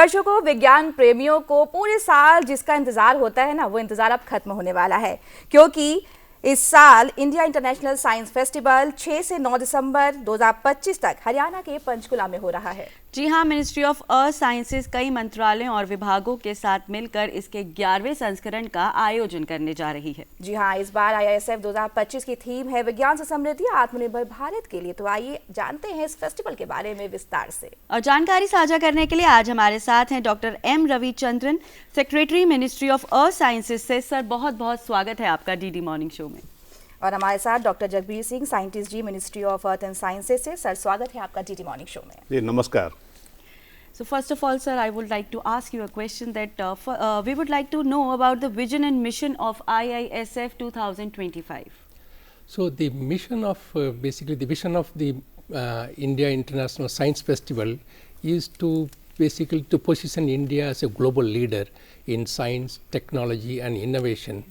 दर्शकों, विज्ञान प्रेमियों को पूरे साल जिसका इंतजार होता है ना, वो इंतजार अब खत्म होने वाला है, क्योंकि इस साल इंडिया इंटरनेशनल साइंस फेस्टिवल 6 से 9 दिसंबर 2025 तक हरियाणा के पंचकुला में हो रहा है। जी हाँ, मिनिस्ट्री ऑफ अर्थ साइंसेज कई मंत्रालयों और विभागों के साथ मिलकर इसके 11वें संस्करण का आयोजन करने जा रही है। जी हाँ, इस बार IISF 2025 की थीम है विज्ञान से समृद्धि आत्मनिर्भर भारत के लिए। तो आइए जानते हैं इस फेस्टिवल के बारे में विस्तार से। और जानकारी साझा करने के लिए आज हमारे साथ हैं doctor M Ravichandran, secretary ministry of earth sciences से। सर, बहुत बहुत स्वागत है आपका DD मॉर्निंग शो में। और हमारे साथ doctor Jagbir Singh, scientist ji, ministry of earth and sciences से। सर, स्वागत है आपका DD मॉर्निंग शो में। जी नमस्कार। So first of all, sir, I would like to ask you a question that we would like to know about the vision and mission of IISF 2025. So the mission of basically the vision of the India International Science Festival is to basically to position India as a global leader in science, technology and innovation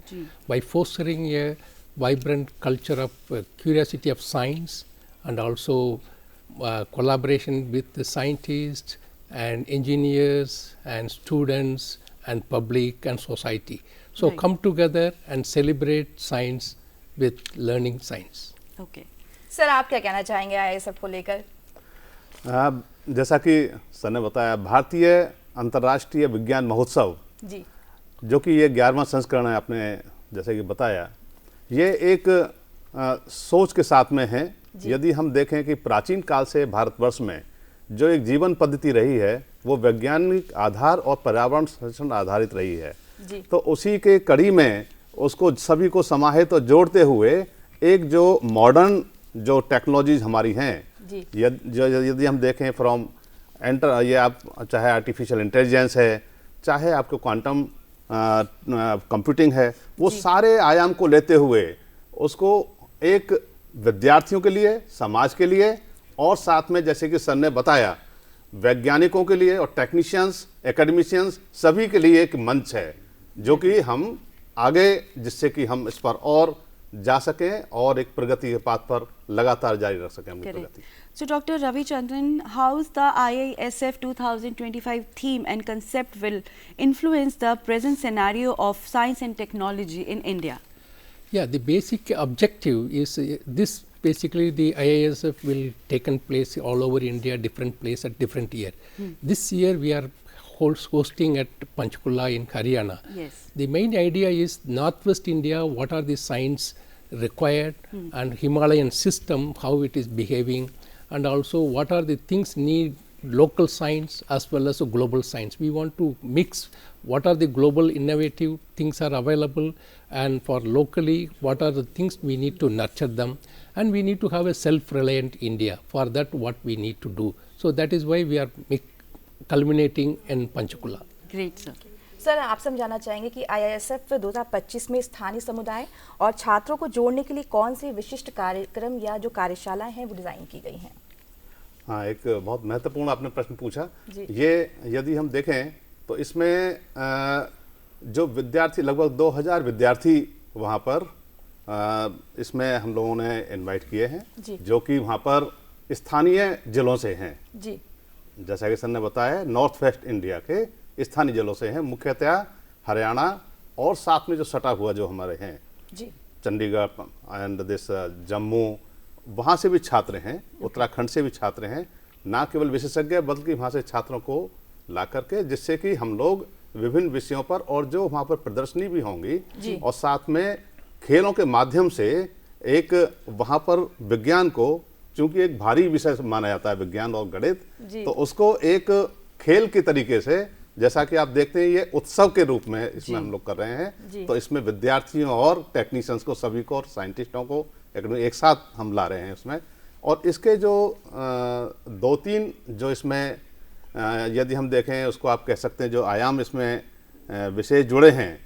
by fostering a vibrant culture of curiosity of science and also collaboration with the scientists and engineers and students and public and society. So Right. come together and celebrate science with learning science. Okay. Sir, आप क्या कहना चाहेंगे IISF को लेकर? जैसा कि sir ने बताया, भारतीय अंतर्राष्ट्रीय विज्ञान महोत्सव जी, जो कि ये 11वां संस्करण है, आपने जैसे कि बताया, ये एक सोच के साथ में है। यदि हम देखें कि प्राचीन काल से भारतवर्ष में जो एक जीवन पद्धति रही है वो वैज्ञानिक आधार और पर्यावरण संरक्षण आधारित रही है। तो उसी के कड़ी में उसको सभी को समाहित और जोड़ते हुए एक जो मॉडर्न जो टेक्नोलॉजीज हमारी हैं, यदि हम देखें फ्रॉम ये आप चाहे आर्टिफिशियल इंटेलिजेंस है, चाहे आपको क्वांटम कंप्यूटिंग है, वो सारे आयाम को लेते हुए उसको एक विद्यार्थियों के लिए, समाज के लिए और साथ में जैसे कि सर ने बताया वैज्ञानिकों के लिए और टेक्नीशियंस, एकेडमिशियंस सभी के लिए एक मंच है जो कि हम आगे जिससे कि हम इस पर और जा सकें और एक प्रगति के पाथ पर लगातार जारी रख सकें अपनी प्रगति। So Dr. Ravichandran, how is the IISF 2025 theme and concept will influence the present scenario of science and technology in India? Yeah, the basic objective is this. Basically, the IISF will taken place all over India, different place at different year. This year we are hosting at Panchkula in Haryana. Yes. The main idea is Northwest India, what are the science required and Himalayan system, how it is behaving, and also what are the things need local science as well as global science. We want to mix what are the global innovative things are available, and for locally what are the things we need to nurture them, and we need to have a self-reliant India. For that what we need to do. So that is why we are culminating in Panchkula. Great, sir. Sir, आप समझाना चाहेंगे कि IISF 2025 में स्थानीय समुदाय और छात्रों को जोड़ने के लिए कौन से विशिष्ट कार्यक्रम या जो कार्यशालाएं हैं वो डिजाइन की गई हैं? हाँ, एक बहुत महत्वपूर्ण आपने प्रश्न पूछा। ये यदि हम देखें तो इसमें जो विद्यार्थी लगभग 2000 विद्यार्थी वहाँ पर इसमें हम लोगों ने इनवाइट किए हैं जो कि वहाँ पर स्थानीय जिलों से हैं। जी, जैसा कि सर ने बताया, नॉर्थ वेस्ट इंडिया के स्थानीय जिलों से हैं, मुख्यतः हरियाणा और साथ में जो सटा हुआ जो हमारे हैं चंडीगढ़ एंड दिस जम्मू, वहाँ से भी छात्र हैं, उत्तराखंड से भी छात्र हैं, ना केवल विशेषज्ञ बल्कि वहाँ से छात्रों को ला करके, जिससे कि हम लोग विभिन्न विषयों पर और जो वहाँ पर प्रदर्शनी भी होंगी और साथ में खेलों के माध्यम से एक वहाँ पर विज्ञान को, चूंकि एक भारी विषय माना जाता है विज्ञान और गणित, तो उसको एक खेल के तरीके से, जैसा कि आप देखते हैं ये उत्सव के रूप में इसमें हम लोग कर रहे हैं, तो इसमें विद्यार्थियों और टेक्नीशियंस को सभी को और साइंटिस्टों को एक साथ हम ला रहे हैं इसमें। और इसके जो 2-3 जो इसमें यदि हम देखें उसको आप कह सकते हैं जो आयाम इसमें विशेष जुड़े हैं,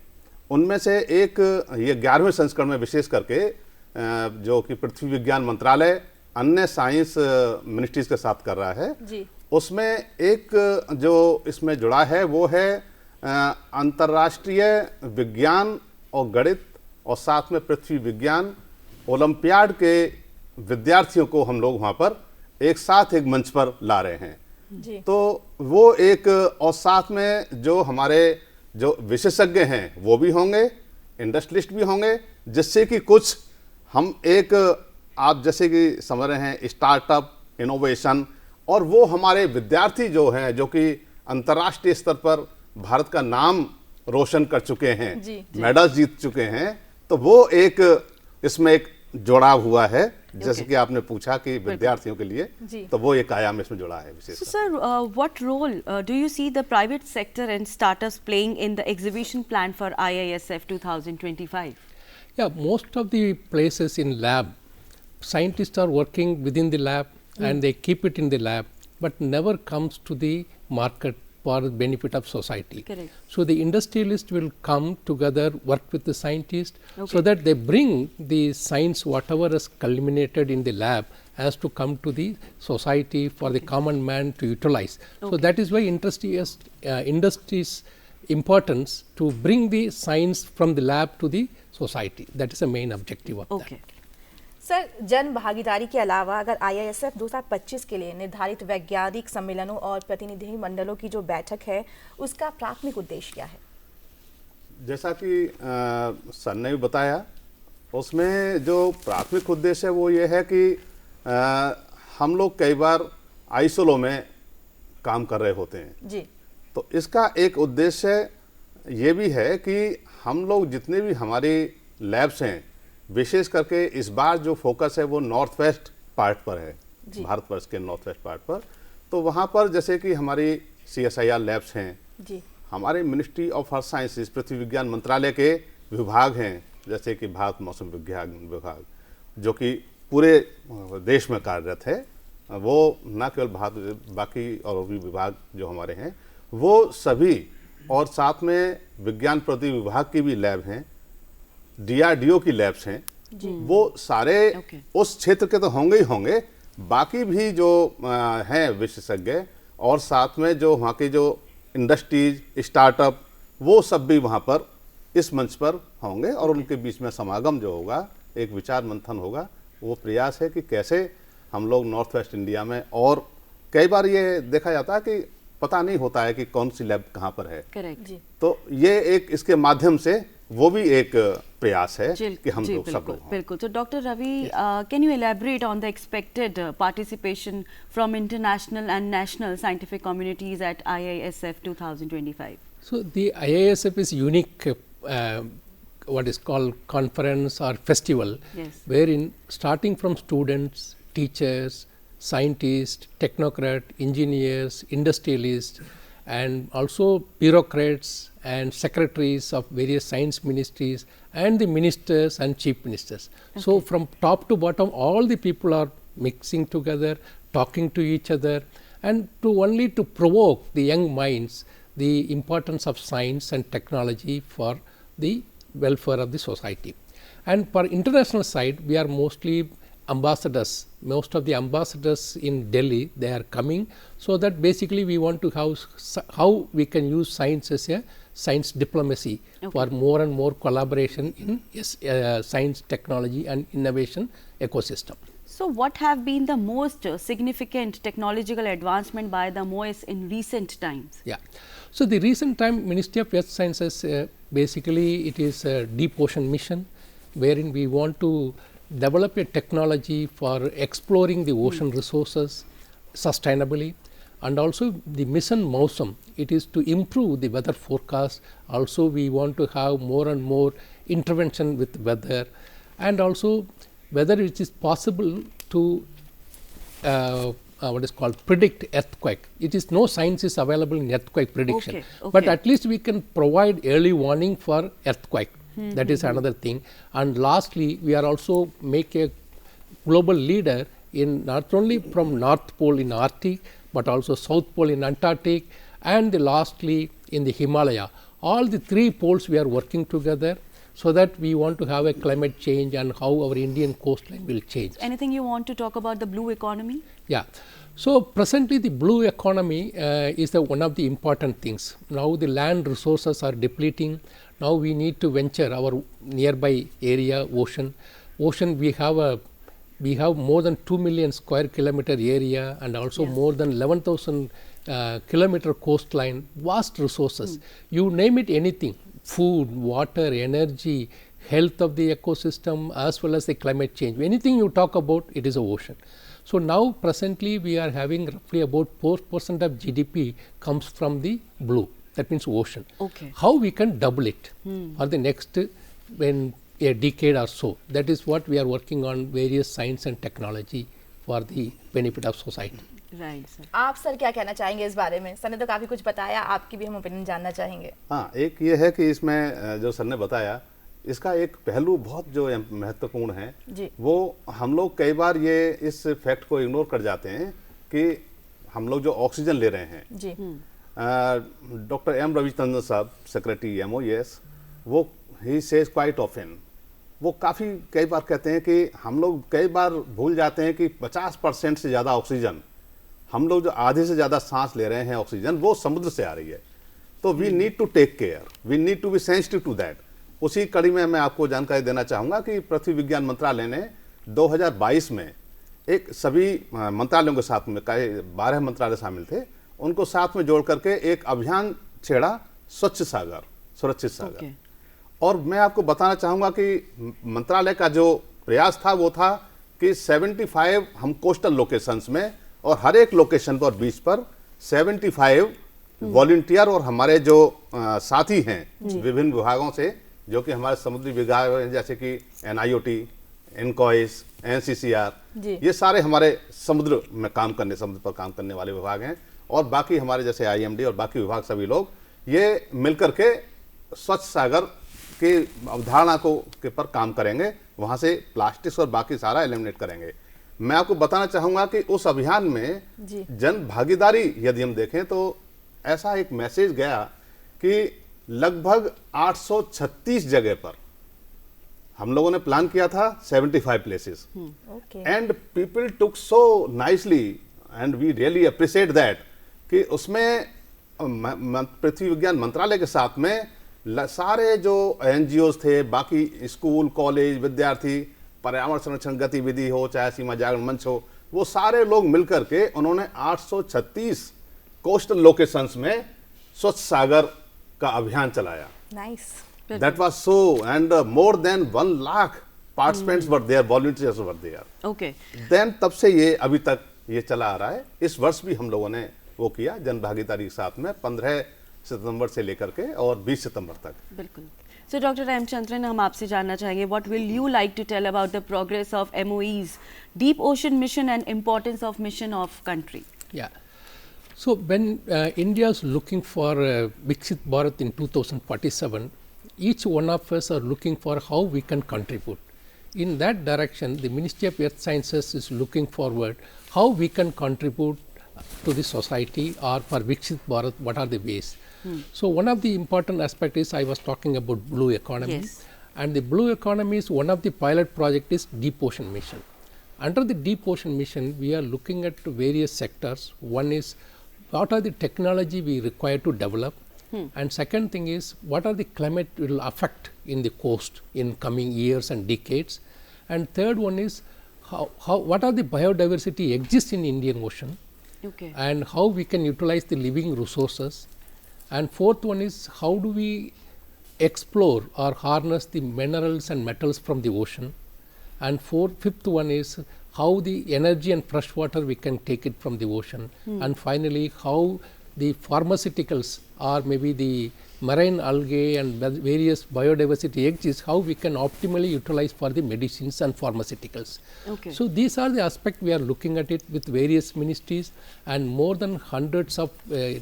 उनमें से एक ये 11वें संस्करण में विशेष करके जो कि पृथ्वी विज्ञान मंत्रालय अन्य साइंस मिनिस्ट्रीज के साथ कर रहा है, उसमें एक जो इसमें जुड़ा है वो है अंतर्राष्ट्रीय विज्ञान और गणित और साथ में पृथ्वी विज्ञान ओलंपियाड के विद्यार्थियों को हम लोग वहाँ पर एक साथ एक मंच पर ला रहे हैं। जी। तो वो एक, और साथ में जो हमारे जो विशेषज्ञ हैं वो भी होंगे, इंडस्ट्रियलिस्ट भी होंगे, जिससे कि कुछ हम एक, आप जैसे कि समझ रहे हैं, स्टार्टअप इनोवेशन, और वो हमारे विद्यार्थी जो हैं, जो कि अंतर्राष्ट्रीय स्तर पर भारत का नाम रोशन कर चुके हैं, मेडल जीत चुके हैं, तो वो एक इसमें एक जुड़ाव हुआ है। जैसे कि आपने पूछा कि विद्यार्थियों के लिए, तो वो एक आयाम इसमें जुड़ा है विशेष। So, sir, what role do you see the private sector and startups playing in the exhibition plan for IISF 2025? Yeah, most of the places in lab, scientists are working within the lab and they keep it in the lab, but never comes to the market for the benefit of society. Correct. So the industrialists will come together, work with the scientists, so that they bring the science, whatever is culminated in the lab, has to come to the society for the common man to utilize. So that is why industry's importance to bring the science from the lab to the society. That is the main objective of that. Sir, जन भागीदारी के अलावा अगर IISF 2025 के लिए निर्धारित वैज्ञानिक सम्मेलनों और प्रतिनिधि मंडलों की जो बैठक है, उसका प्राथमिक उद्देश्य क्या है? जैसा कि सर ने भी बताया, उसमें जो प्राथमिक उद्देश्य है वो ये है कि हम लोग कई बार आइसोलो में काम कर रहे होते हैं जी। तो इसका एक उद्देश्य ये भी है कि हम लोग जितने भी हमारी लैब्स हैं, विशेष करके इस बार जो फोकस है वो नॉर्थ वेस्ट पार्ट पर है, भारतवर्ष के नॉर्थ वेस्ट पार्ट पर। तो वहाँ पर जैसे कि हमारी CSIR लैब्स हैं जी, हमारे मिनिस्ट्री ऑफ अर्थ साइंसेज पृथ्वी विज्ञान मंत्रालय के विभाग हैं, जैसे कि भारत मौसम विज्ञान विभाग जो कि पूरे देश में कार्यरत है, वो न केवल भारत, बाकी और भी विभाग जो हमारे हैं वो सभी, और साथ में विज्ञान प्रौद्योगिकी विभाग की भी लैब हैं, DRDO की लैब्स हैं, वो सारे उस क्षेत्र के तो होंगे ही होंगे, बाकी भी जो हैं विशेषज्ञ, और साथ में जो वहाँ की जो इंडस्ट्रीज, स्टार्टअप, वो सब भी वहाँ पर इस मंच पर होंगे और उनके बीच में समागम जो होगा, एक विचार मंथन होगा। वो प्रयास है कि कैसे हम लोग नॉर्थ वेस्ट इंडिया में, और कई बार ये देखा जाता है कि पता नहीं होता है कि कौन सी लैब कहाँ पर है। करेक्ट जी। तो ये एक इसके माध्यम से वो भी एक प्रयास है कि हम लोग सब लोग। बिल्कुल। तो doctor Ravi, can you elaborate on the expected participation from international and national scientific communities at IISF 2025? So the IISF is unique, what is called conference or festival, wherein starting from students, teachers, scientists, technocrats, engineers, industrialists, and also bureaucrats and secretaries of various science ministries and the ministers and chief ministers. So from top to bottom, all the people are mixing together, talking to each other, and to only to provoke the young minds the importance of science and technology for the welfare of the society. And for international side, we are mostly ambassadors. Most of the ambassadors in Delhi, they are coming, so that basically we want to have how we can use science as a science diplomacy for more and more collaboration in science, technology and innovation ecosystem. So what have been the most significant technological advancement by the MOES in recent times? Yeah. So the recent time Ministry of Earth Sciences, basically it is a deep ocean mission, wherein we want to develop a technology for exploring the ocean resources sustainably, and also the mission MOUSM, it is to improve the weather forecast. Also we want to have more and more intervention with weather, and also whether it is possible to what is called predict earthquake. It is no science is available in earthquake prediction, but at least we can provide early warning for earthquake. That is another thing. And lastly, we are also make a global leader in not only from North Pole in Arctic, but also South Pole in Antarctic, and lastly in the Himalaya. All the three poles we are working together, so that we want to have a climate change and how our Indian coastline will change. Anything you want to talk about the blue economy? Yeah. So presently the blue economy is one of the important things. Now the land resources are depleting. Now we need to venture our nearby area, ocean. Ocean, we have a we have more than 2 million square kilometer area and also more than 11,000 kilometer coastline, vast resources. You name it, anything, food, water, energy, health of the ecosystem as well as the climate change. Anything you talk about, it is a ocean. So now presently we are having roughly about 4% of GDP comes from the blue, that means ocean. Okay. How we can double it for the next when a decade or so. That is what we are working on, various science and technology for the benefit of society. Right, sir. आप sir क्या कहना चाहेंगे इस बारे में? Sir ने तो काफी कुछ बताया, आपकी भी हम ओपिनियन जानना चाहेंगे। हाँ, एक ये है कि इसमें जो सर ने बताया, इसका एक पहलू बहुत जो महत्वपूर्ण है जी। वो हम लोग कई बार ये इस फैक्ट को इग्नोर कर जाते हैं कि हम लोग जो ऑक्सीजन ले रहे हैं जी। डॉक्टर एम रविचंद्रन साहब, सेक्रेटरी MOES, वो ही सेज क्वाइट ऑफन, वो काफ़ी कई बार कहते हैं कि हम लोग कई बार भूल जाते हैं कि 50% से ज़्यादा ऑक्सीजन, हम लोग जो आधे से ज़्यादा सांस ले रहे हैं ऑक्सीजन, वो समुद्र से आ रही है। तो we need to take care, we need to be sensitive to that. उसी कड़ी में मैं आपको जानकारी देना चाहूँगा कि पृथ्वी विज्ञान मंत्रालय ने 2022 में एक सभी मंत्रालयों के साथ में 12 मंत्रालय शामिल थे, उनको साथ में जोड़ करके एक अभियान छेड़ा, स्वच्छ सागर, सुरक्षित सागर। और मैं आपको बताना चाहूँगा कि मंत्रालय का जो प्रयास था वो था कि 75 हम कोस्टल लोकेशंस में और हर एक लोकेशन पर बीच पर 75 वॉलंटियर और हमारे जो साथी हैं विभिन्न विभागों से, जो कि हमारे समुद्री विभाग हैं, जैसे कि NIOT, NCOIS, NCCR, ये सारे हमारे समुद्र में काम करने, समुद्र पर काम करने वाले विभाग हैं, और बाकी हमारे जैसे IMD और बाकी विभाग सभी लोग ये मिलकर के स्वच्छ सागर की अवधारणा को के पर काम करेंगे, वहाँ से प्लास्टिक्स और बाकी सारा एलिमिनेट करेंगे। मैं आपको बताना चाहूँगा कि उस अभियान में जन भागीदारी यदि हम देखें तो ऐसा एक मैसेज गया कि लगभग 836 जगह पर हम लोगों ने प्लान किया था 75 places, and people took so nicely and we really appreciate that कि उसमें पृथ्वी विज्ञान मंत्रालय के साथ में सारे जो NGOs थे, बाकी स्कूल, कॉलेज, विद्यार्थी, पर्यावरण संरक्षण गतिविधि हो, चाहे सीमा जागरण मंच हो, वो सारे लोग मिलकर के उन्होंने 836 कोस्टल लोकेशंस में स्वच्छ सागर का अभियान चलाया। Nice. That was so, and more than 1 lakh participants were there, volunteers were there. Okay. Then तब से ये अभी तक ये चला आ रहा है। इस वर्ष भी हम लोगों ने वो किया जन भागीदारी के साथ में 15 सितंबर से लेकर के और 20 सितंबर तक। बिल्कुल। So Dr. Ramchandran, हम आपसे जानना चाहेंगे, what will you like to tell about the progress of MOE's Deep Ocean Mission and importance of mission of country? Yeah. So when India is looking for Viksit Bharat in 2047, each one of us are looking for how we can contribute. In that direction, the Ministry of Earth Sciences is looking forward how we can contribute to the society, or for Viksit Bharat, what are the ways. So one of the important aspect is I was talking about blue economy. Yes. And the blue economy is one of the pilot project is Deep Ocean Mission. Under the Deep Ocean Mission, we are looking at various sectors. One is what are the technology we require to develop, and second thing is what are the climate will affect in the coast in coming years and decades, and third one is how what are the biodiversity exists in Indian Ocean, Okay. and how we can utilize the living resources, and fourth one is how do we explore or harness the minerals and metals from the ocean, and fifth one is how the energy and fresh water we can take it from the ocean, and finally how the pharmaceuticals or maybe the marine algae and various biodiversity exists, how we can optimally utilize for the medicines and pharmaceuticals. Okay. So these are the aspects we are looking at it with various ministries, and more than hundreds of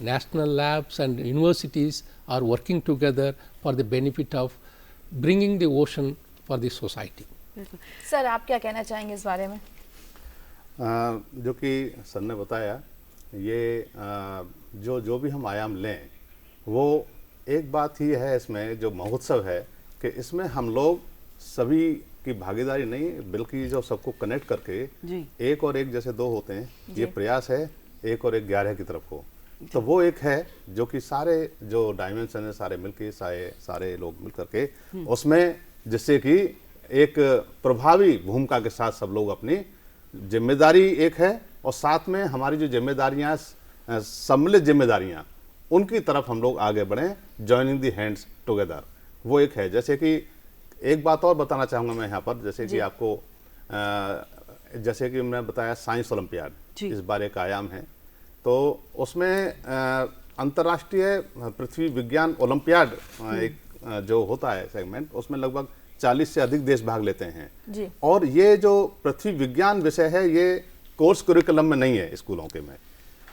national labs and universities are working together for the benefit of bringing the ocean for the society. Sir आप क्या कहना चाहेंगे इस बारे में? जो कि sir ने बताया, ये जो भी हम आयाम लें, वो एक बात ही है इसमें जो महोत्सव है कि इसमें हम लोग सभी की भागीदारी नहीं, बल्कि जो सबको कनेक्ट करके जी। एक और एक जैसे दो होते हैं, ये प्रयास है एक और एक 11 की तरफ हो। तो वो एक है जो कि सारे जो डायमेंशन है सारे मिलके सारे लोग मिल करके उसमें, जिससे कि एक प्रभावी भूमिका के साथ सब लोग अपनी जिम्मेदारी एक है, और साथ में हमारी जो जिम्मेदारियां सम्मिलित जिम्मेदारियां, उनकी तरफ हम लोग आगे बढ़ें, जॉइनिंग दी हैंड्स टुगेदर, वो एक है। जैसे कि एक बात और बताना चाहूँगा मैं यहाँ पर, जैसे कि आपको जैसे कि मैं बताया साइंस ओलंपियाड इस बार एक आयाम है, तो उसमें अंतर्राष्ट्रीय पृथ्वी विज्ञान ओलंपियाड एक जो होता है सेगमेंट, उसमें लगभग 40 से अधिक देश भाग लेते हैं जी। और ये जो पृथ्वी विज्ञान विषय है ये कोर्स करिकुलम में नहीं है स्कूलों के में,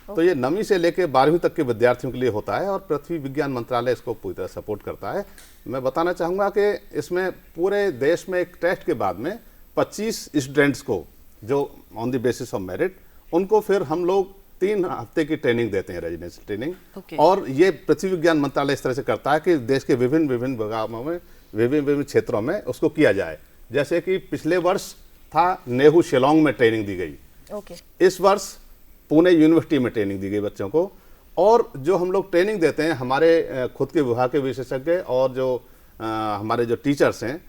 तो ये 9वीं से लेकर 12वीं तक के विद्यार्थियों के लिए होता है और पृथ्वी विज्ञान मंत्रालय इसको पूरी तरह सपोर्ट करता है। मैं बताना चाहूँगा कि इसमें पूरे देश में एक टेस्ट के बाद में 25 स्टूडेंट्स को जो on the basis of merit, उनको फिर हम लोग 3 हफ्ते की ट्रेनिंग देते हैं, रेजिडेंशियल ट्रेनिंग। और ये पृथ्वी विज्ञान मंत्रालय इस तरह से करता है कि देश के विभिन्न विभागों में विभिन्न क्षेत्रों में उसको किया जाए। जैसे कि पिछले वर्ष था नेहरू शिलोंग में ट्रेनिंग दी गई, इस वर्ष पुणे यूनिवर्सिटी में ट्रेनिंग दी गई बच्चों को। और जो हम लोग ट्रेनिंग देते हैं हमारे खुद के विभाग के विशेषज्ञ और जो हमारे जो टीचर्स हैं,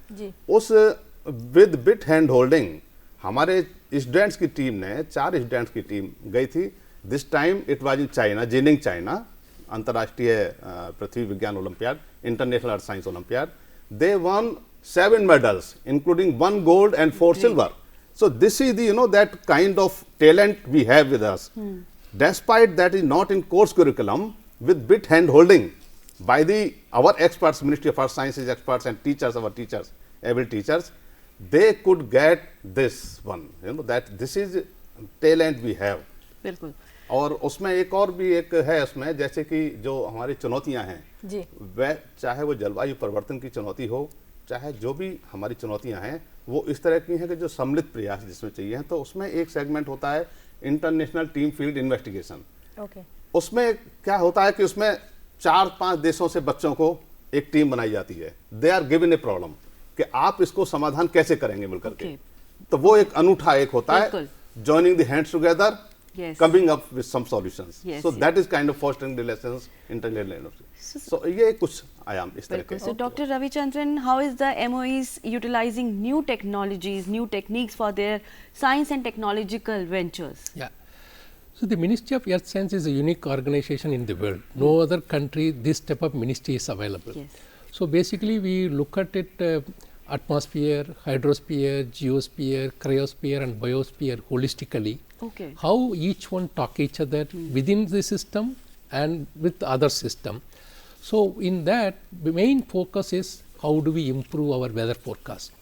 उस विद बिट हैंड होल्डिंग हमारे स्टूडेंट्स की टीम ने 4 स्टूडेंट्स की टीम गई थी। This time it was in China, ginning China, अंतर्राष्ट्रीय पृथ्वी विज्ञान olympiad, international earth science olympiad. They won 7 medals, including 1 gold and 4 silver. So this is the that kind of talent we have with us. Despite that is not in course curriculum, with bit hand holding by our experts, Ministry of Earth Sciences experts and teachers, our teachers, able teachers, they could get this one. That this is talent we have. बिल्कुल। और उसमें एक और भी एक है उसमें, जैसे कि जो हमारी चुनौतियां हैं जी, वह चाहे वो जलवायु परिवर्तन की चुनौती हो, चाहे जो भी हमारी चुनौतियां हैं, वो इस तरह की हैं कि जो सम्मिलित प्रयास जिसमें चाहिए हैं। तो उसमें एक सेगमेंट होता है इंटरनेशनल टीम फील्ड इन्वेस्टिगेशन। उसमें क्या होता है कि उसमें 4-5 देशों से बच्चों को एक टीम बनाई जाती है। They are given a problem कि आप इसको समाधान कैसे करेंगे मिलकर के। तो वो एक अनूठा एक होता है, joining the hands together, coming up with some solutions. So that is kind of fostering relations internationally. So ये कुछ आयाम इस तरह के। So Dr. Ravichandran, how is the MOEs utilizing new technologies, new techniques for their science and technological ventures? Yeah. So the Ministry of Earth Science is a unique organization in the world. No other country this type of ministry is available. So basically we look at it atmosphere, hydrosphere, geosphere, cryosphere and biosphere holistically. How each one talk each other within the system and with other system. So in that the main focus is how do we improve our weather forecast.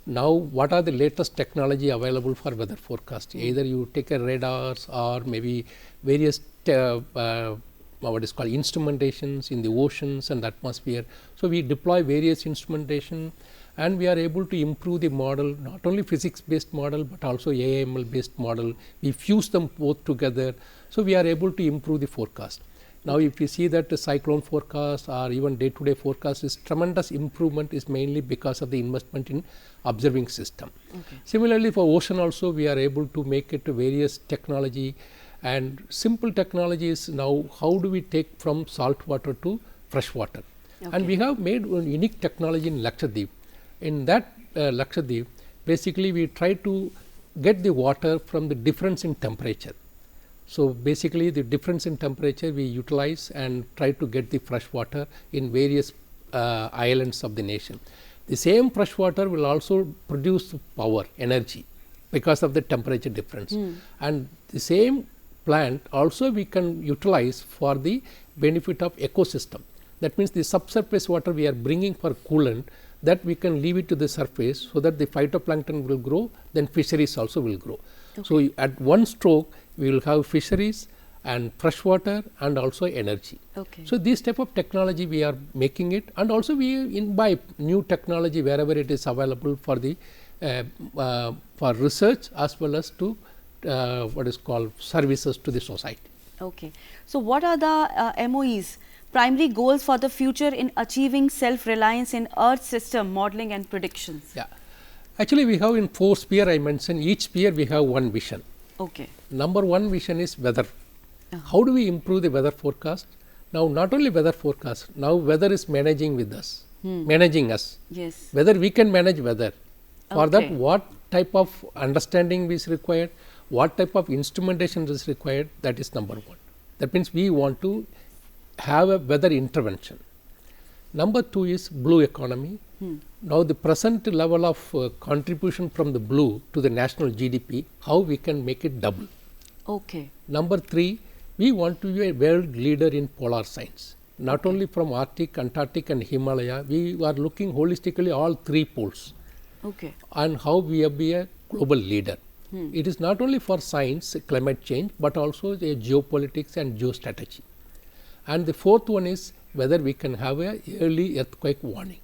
Now what are the latest technology available for weather forecast? Either you take a radars or maybe various what is called instrumentations in the oceans and the atmosphere. So we deploy various instrumentation and we are able to improve the model, not only physics based model but also AIML based model. We fuse them both together, so we are able to improve the forecast. Now if you see that the cyclone forecast or even day to day forecast is tremendous improvement is mainly because of the investment in observing system. Similarly for ocean also we are able to make it various technology, and simple technology is now how do we take from salt water to fresh water. And we have made one unique technology in Lakshadweep. In that Lakshadweep, basically we try to get the water from the difference in temperature. So basically the difference in temperature we utilize and try to get the fresh water in various islands of the nation. The same fresh water will also produce power, energy, because of the temperature difference. And the same plant also we can utilize for the benefit of ecosystem. That means the subsurface water we are bringing for coolant, that we can leave it to the surface so that the phytoplankton will grow, then fisheries also will grow. So at one stroke we will have fisheries and fresh water and also energy. So this type of technology we are making it, and also we imbibe new technology wherever it is available for the for research as well as to what is called services to the society. So what are the MOEs primary goals for the future in achieving self-reliance in Earth system modeling and predictions? Actually we have in 4 sphere I mentioned, each sphere we have one vision. Number 1 vision is weather. How do we improve the weather forecast? Now not only weather forecast, now weather is managing with us, managing us. Whether we can manage weather, For that, Okay. what type of understanding is required, what type of instrumentation is required, that is number one. That means we want to have a weather intervention. Number two is blue economy. Now the present level of contribution from the blue to the national GDP, how we can make it double. Okay. Number three, we want to be a world leader in polar science. Not only from Arctic, Antarctic and Himalaya, we are looking holistically all three poles Okay. and how we will be a global leader. It is not only for science, climate change, but also the geopolitics and geostrategy. And the fourth one is whether we can have a early earthquake warning.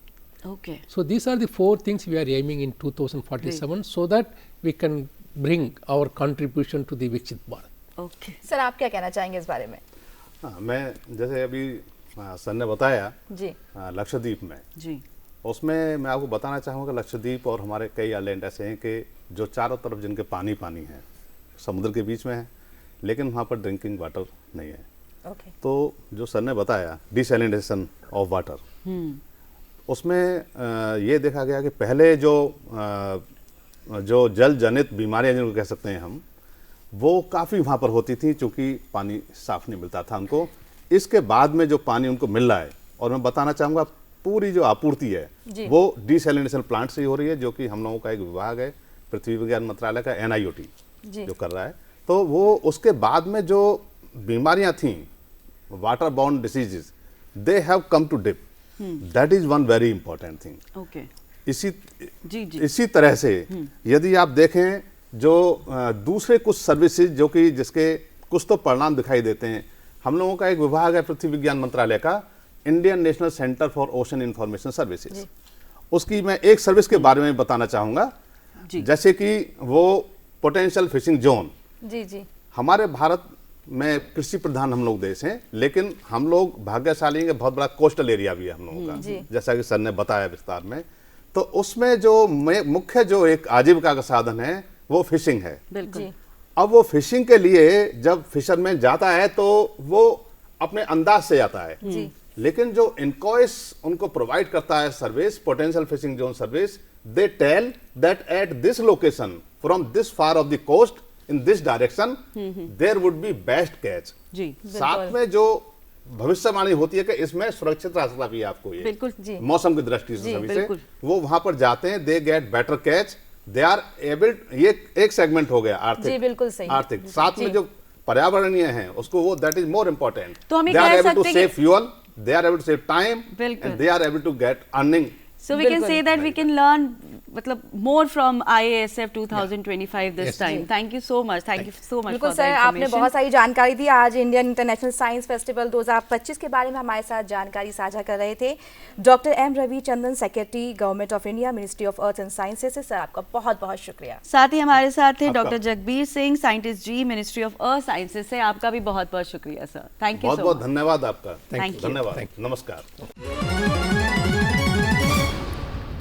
Okay. So these are the four things we are aiming in 2047 so that we can bring our contribution to the Viksit Bharat. Okay. Sir आप क्या कहना चाहेंगे इस बारे में? हाँ, मैं जैसे अभी सर ने बताया जी लक्षद्वीप में, जी. उसमें मैं आपको बताना चाहूँगा लक्षद्वीप और हमारे कई आइलैंड ऐसे हैं कि जो चारों तरफ जिनके पानी पानी है, समुद्र के बीच में है, लेकिन वहाँ पर ड्रिंकिंग वाटर नहीं है. ओके तो जो सर ने बताया डिसैलिनेशन ऑफ वाटर, उसमें ये देखा गया कि पहले जो जल जनित बीमारियां जिनको कह सकते हैं हम, वो काफ़ी वहाँ पर होती थी क्योंकि पानी साफ नहीं मिलता था उनको. इसके बाद में जो पानी उनको मिल रहा है, और मैं बताना चाहूँगा पूरी जो आपूर्ति है वो डिसैलिनेशन प्लांट से ही हो रही है, जो कि हम लोगों का एक विभाग है पृथ्वी विज्ञान मंत्रालय का NIOT जो कर रहा है. तो वो उसके बाद में जो बीमारियां थी water bound diseases, they have come to dip. That is one very important thing. Okay. जी. इसी तरह से यदि आप देखें जो दूसरे कुछ सर्विसेज जो कि जिसके कुछ तो परिणाम दिखाई देते हैं, हम लोगों का एक विभाग है पृथ्वी विज्ञान मंत्रालय का, Indian national centre for ocean information services. उसकी मैं एक सर्विस के बारे में बताना चाहूँगा, जैसे कि वो पोटेंशियल फिशिंग जोन. जी हमारे भारत में कृषि प्रधान हम लोग देश हैं, लेकिन हम लोग भाग्यशाली हैं कि बहुत बड़ा कोस्टल एरिया भी है हम लोगों का, जैसा कि सर ने बताया विस्तार में. तो उसमें जो मुख्य जो एक आजीविका का साधन है वो फिशिंग है. बिल्कुल. अब वो फिशिंग के लिए जब फिशरमैन जाता है तो वो अपने अंदाज से जाता है, लेकिन जो इनकॉइस उनको प्रोवाइड करता है service, potential fishing zone service, they tell that at this location from this far of the coast in this direction there would be best catch. जी. साथ में जो भविष्यवाणी होती है कि इसमें सुरक्षित रास्ता भी है आपको, ये बिल्कुल. जी. मौसम की दृष्टि से सभी से बिल्कुल. वो वहां पर जाते हैं, they get better catch, they are able. ये एक सेगमेंट हो गया आर्थिक. जी, बिल्कुल सही. आर्थिक साथ में जो पर्यावरणीय है उसको वो दैट इज मोर इम्पोर्टेंट. तो हम ये दे आर कह एबल टू सकते सेव कि- fuel, they are able to save time, बिल्कुल. And they are able to get earning. So we can बिल्कुल. say that we can learn मतलब more from IASF 2025 this Yes. time. Thank you so much. Thank you so much बिल्कुल for the sir, आपने information. बहुत सारी जानकारी दी. आज Indian international science festival 2025 के बारे में हमारे साथ जानकारी साझा कर रहे थे doctor M Ravichandran, secretary government of India, ministry of earth and sciences से. सर आपका बहुत बहुत शुक्रिया. साथ ही हमारे साथ थे आपका- doctor Jagbir Singh, scientist ji, ministry of earth sciences से. आपका भी बहुत बहुत शुक्रिया सर. थैंक यू बहुत सो बहुत मच. धन्यवाद आपका. Thank you. धन्यवाद. Thank you. नमस्कार.